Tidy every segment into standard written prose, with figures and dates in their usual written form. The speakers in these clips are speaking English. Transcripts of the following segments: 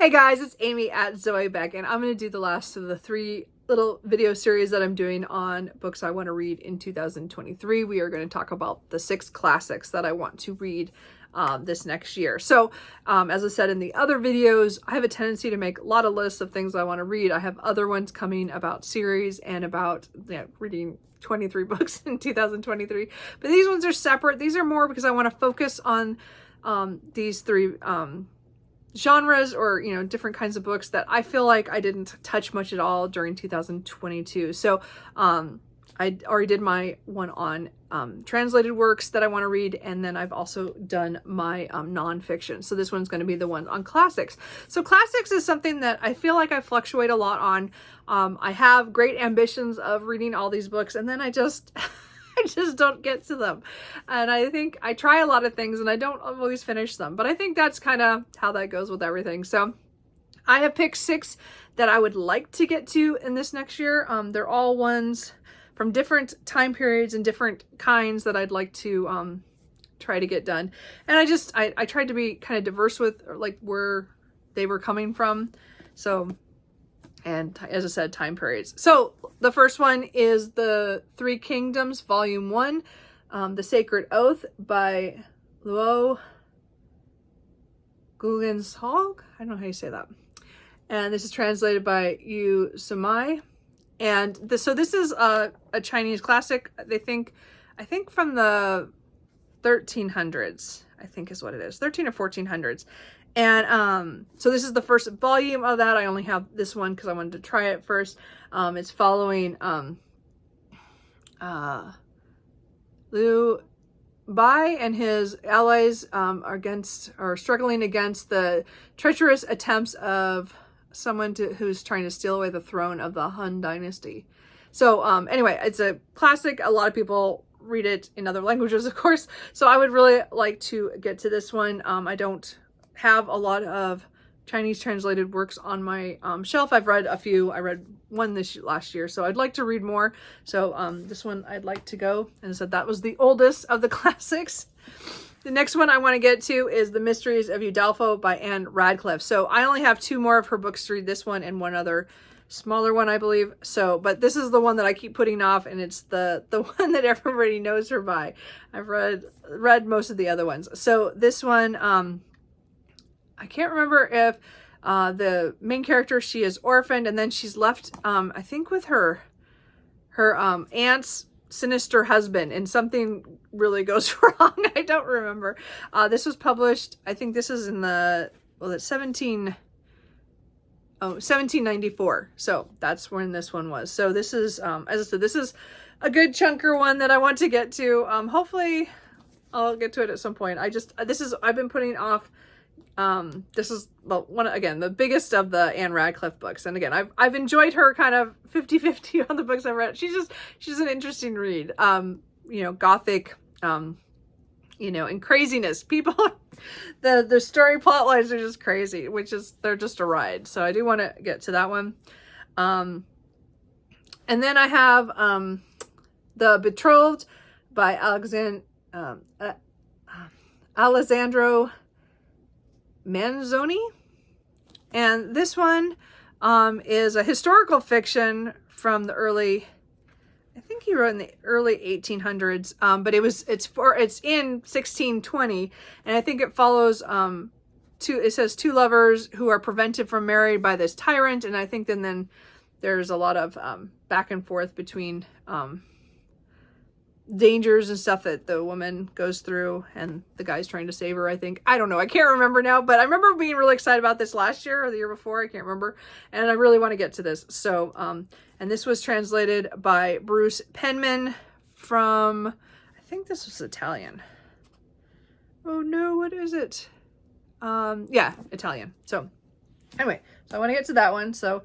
Hey guys, it's Amy at Zoe Beck, and I'm going to do the last of the 3 little video series that I'm doing on books I want to read in 2023. We are going to talk about the 6 classics that I want to read this next year. So as I said in the other videos, I have a tendency to make a lot of lists of things I want to read. I have other ones coming about series and about reading 23 books in 2023, but these ones are separate. These are more because I want to focus on these 3 genres, or different kinds of books that I feel like I didn't touch much at all during 2022. So I already did my one on translated works that I want to read, and then I've also done my nonfiction. So this one's going to be the one on classics. So classics is something that I feel like I fluctuate a lot on. I have great ambitions of reading all these books, and then I just don't get to them. And I think I try a lot of things and I don't always finish them, but I think that's kind of how that goes with everything. So I have picked 6 that I would like to get to in this next year. They're all ones from different time periods and different kinds that I'd like to try to get done. And I tried to be kind of diverse with like where they were coming from. So, and as I said, time periods. So the first one is The Three Kingdoms, Volume 1, The Sacred Oath by Luo Guggenshog. I don't know how you say that. And this is translated by Yu Sumai. And so this is a Chinese classic. I think from the 1300s, I think is what it is. 13 or 1400s. And so this is the first volume of that. I only have this one because I wanted to try it first. It's following Liu Bai and his allies are struggling against the treacherous attempts of someone who's trying to steal away the throne of the Han Dynasty. So anyway, it's a classic. A lot of people read it in other languages, of course. So I would really like to get to this one. I don't have a lot of Chinese translated works on my shelf. I've read a few. I read one last year, so I'd like to read more. So this one I'd like to go, and said that was the oldest of the classics. The next one I want to get to is The Mysteries of Udolpho by Anne Radcliffe. So I only have 2 more of her books to read, this one and one other smaller one, I believe. So, but this is the one that I keep putting off, and it's the one that everybody knows her by. I've read most of the other ones. So this one, I can't remember if the main character, she is orphaned, and then she's left, I think, with her aunt's sinister husband, and something really goes wrong. I don't remember. This was published, I think this is in the, it's 1794. So that's when this one was. So this is, as I said, this is a good chunker one that I want to get to. Hopefully I'll get to it at some point. I've been putting off. This is the biggest of the Anne Radcliffe books. And again, I've enjoyed her kind of 50-50 on the books I've read. She's an interesting read. Gothic, and craziness. People, the story plot lines are just crazy, they're just a ride. So I do want to get to that one. And then I have, The Betrothed by Alessandro Manzoni. And this one is a historical fiction from the early, I think he wrote in the early 1800s, but it's in 1620, and I think it follows it says 2 lovers who are prevented from marriage by this tyrant, and I think then there's a lot of back and forth between dangers and stuff that the woman goes through, and the guy's trying to save her, I think. I don't know. I can't remember now, but I remember being really excited about this last year or the year before. I can't remember. And I really want to get to this. So, and this was translated by Bruce Penman from, I think this was Italian. Oh no, what is it? Yeah, Italian. So anyway, so I want to get to that one. So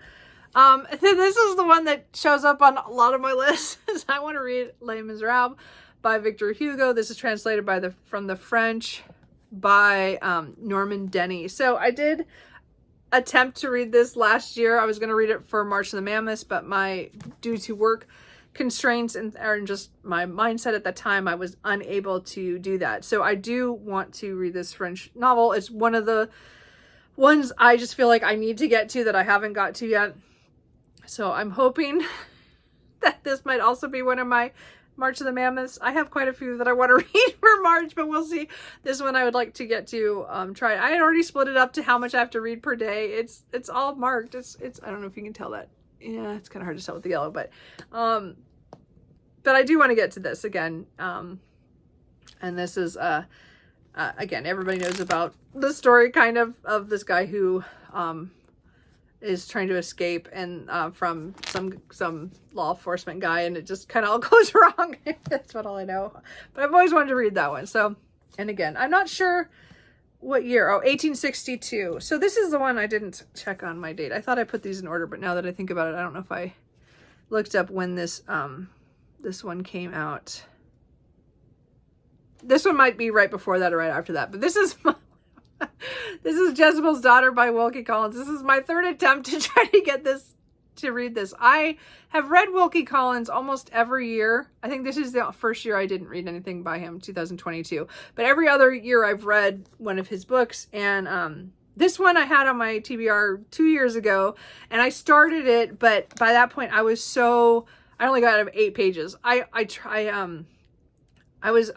this is the one that shows up on a lot of my lists. I want to read Les Miserables by Victor Hugo. This is translated from the French by Norman Denny. So I did attempt to read this last year. I was going to read it for March of the Mammoths, but due to work constraints and just my mindset at that time, I was unable to do that. So I do want to read this French novel. It's one of the ones I just feel like I need to get to that I haven't got to yet. So I'm hoping that this might also be one of my March of the Mammoths. I have quite a few that I want to read for March, but we'll see. This one I would like to get to try. I had already split it up to how much I have to read per day. It's all marked. It's I don't know if you can tell that. Yeah, it's kind of hard to tell with the yellow, but I do want to get to this again. And this is again, everybody knows about the story kind of this guy who is trying to escape and from some law enforcement guy, and it just kind of all goes wrong. That's what all I know. But I've always wanted to read that one. So, and again, I'm not sure what year. Oh, 1862. So this is the one I didn't check on my date. I thought I put these in order, but now that I think about it, I don't know if I looked up when this one came out. This one might be right before that or right after that, but this is this is Jezebels Daughter by Wilkie Collins. This is my third attempt to try to get this, to read this. I have read Wilkie Collins almost every year. I think this is the first year I didn't read anything by him, 2022. But every other year I've read one of his books. And this one I had on my TBR 2 years ago, and I started it, but by that point I only got out of 8 pages. I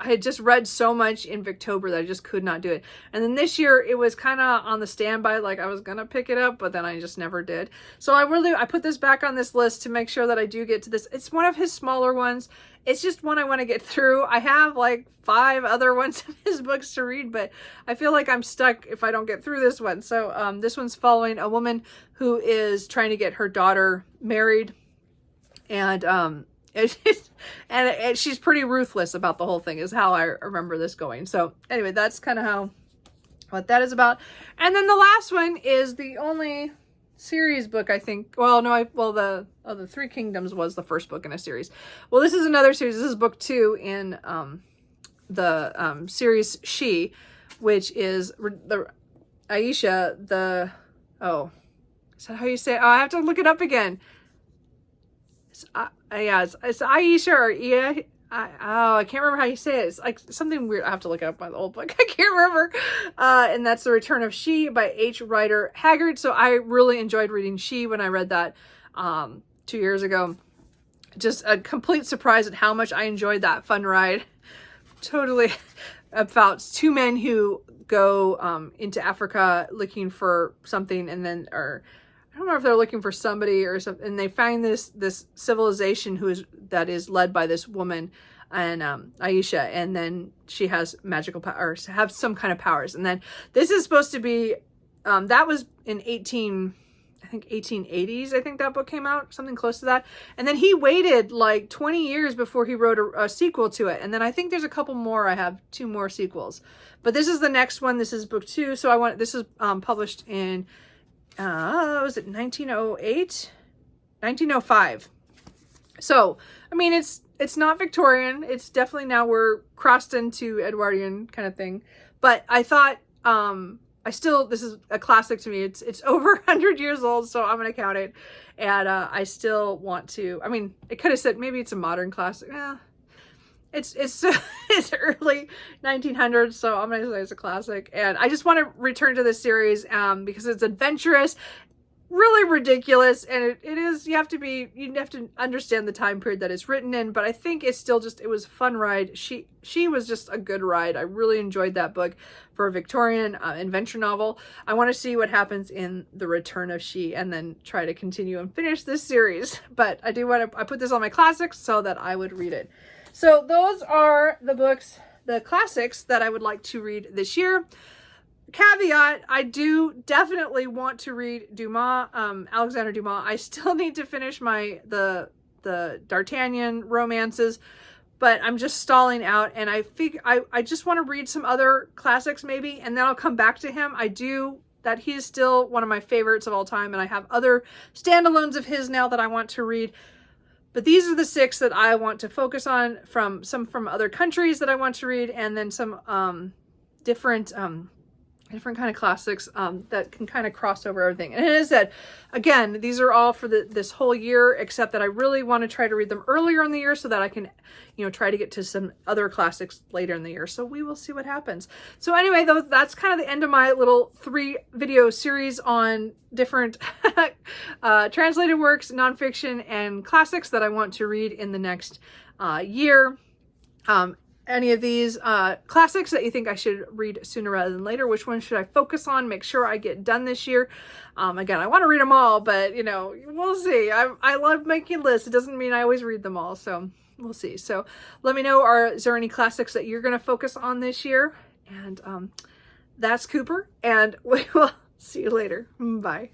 had just read so much in Victober that I just could not do it. And then this year it was kind of on the standby, like I was going to pick it up, but then I just never did. So I put this back on this list to make sure that I do get to this. It's one of his smaller ones. It's just one I want to get through. I have like 5 other ones of his books to read, but I feel like I'm stuck if I don't get through this one. So this one's following a woman who is trying to get her daughter married, and she's pretty ruthless about the whole thing, is how I remember this going. So anyway, that's kind of what that is about. And then the last one is the only series book, I think. Well, no, the Three Kingdoms was the first book in a series. Well, this is another series. This is book 2 in the series She, which is the Aisha, is that how you say it? Oh, I have to look it up again. It's Aisha or Ia. I can't remember how you say it. It's like something weird. I have to look up my old book. I can't remember. And that's The Return of She by H. Rider Haggard. So I really enjoyed reading She when I read that 2 years ago. Just a complete surprise at how much I enjoyed that fun ride. Totally about 2 men who go into Africa looking for something, and then I don't know if they're looking for somebody or something, and they find this civilization that is led by this woman, and Aisha, and then she has magical powers, have some kind of powers. And then this is supposed to be that was in 1880s, I think that book came out, something close to that. And then he waited like 20 years before he wrote a sequel to it. And then I think there's a couple more. I have 2 more sequels, but this is the next one. This is book 2. So this is published in was it 1908? 1905. So, I mean, it's not Victorian. It's definitely, now we're crossed into Edwardian kind of thing. But I thought, this is a classic to me. It's over 100 years old, so I'm going to count it. And I still want to, I mean, it could have said maybe it's a modern classic. It's early 1900s, so I'm gonna say it's a classic. And I just want to return to this series because it's adventurous, really ridiculous, and it is, you have to understand the time period that it's written in, but I think it's still it was a fun ride. She was just a good ride. I really enjoyed that book for a Victorian adventure novel. I want to see what happens in The Return of She, and then try to continue and finish this series. But I put this on my classics so that I would read it. So those are the books, the classics that I would like to read this year. Caveat, I do definitely want to read Dumas, Alexander Dumas. I still need to finish the D'Artagnan romances, but I'm just stalling out, and I just want to read some other classics maybe, and then I'll come back to him. That he is still one of my favorites of all time, and I have other standalones of his now that I want to read. But these are the 6 that I want to focus on, from other countries that I want to read, and then some different different kind of classics that can kind of cross over everything. And as I said, again, these are all for this whole year, except that I really want to try to read them earlier in the year so that I can, you know, try to get to some other classics later in the year. So we will see what happens. So anyway, though, that's kind of the end of my little 3 video series on different translated works, nonfiction, and classics that I want to read in the next year. Any of these classics that you think I should read sooner rather than later? Which one should I focus on? Make sure I get done this year. Again, I want to read them all, but you know, we'll see. I love making lists. It doesn't mean I always read them all, so we'll see. So let me know, is there any classics that you're going to focus on this year? And that's Cooper, and we will see you later. Bye.